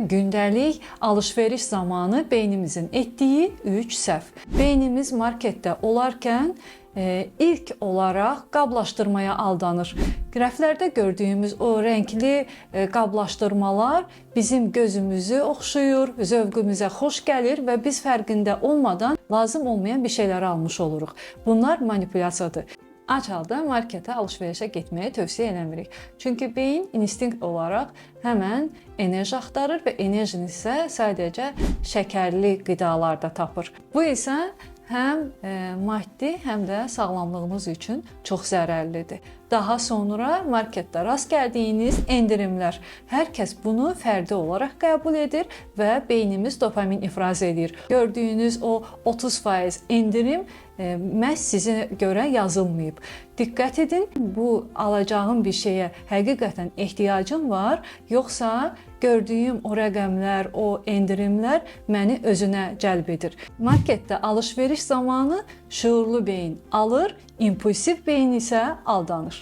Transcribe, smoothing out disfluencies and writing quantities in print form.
gündəlik alış-veriş zamanı beynimizin etdiyi 3 səhv. Beynimiz marketdə olarkən ilk olaraq qablaşdırmaya aldanır. Qraflərdə gördüyümüz o rəngli qablaşdırmalar bizim gözümüzü oxşuyur, zövqümüzə xoş gəlir və biz fərqində olmadan lazım olmayan bir şeyləri almış oluruq. Bunlar manipulyasiyadır. Ac halda marketə alış-verişə getməyi tövsiyə eləmirik. Çünki beyin instinkt olaraq həmən enerji axtarır və enerjini isə sadəcə şəkərli qidalarda tapır. Bu isə həm maddi, həm də sağlamlığımız üçün çox zərərlidir. Daha sonra marketdə rast gəldiyiniz endirimlər. Hər kəs bunu fərdi olaraq qəbul edir və beynimiz dopamin ifraz edir. Gördüyünüz o 30% endirim məhz sizə görə yazılmayıb. Diqqət edin, bu alacağım bir şeyə həqiqətən ehtiyacım var, yoxsa gördüyüm o rəqəmlər, o endirimlər məni özünə cəlb edir. Marketdə alış-veriş zamanı şuurlu beyin alır, impulsiv beyin isə aldanır.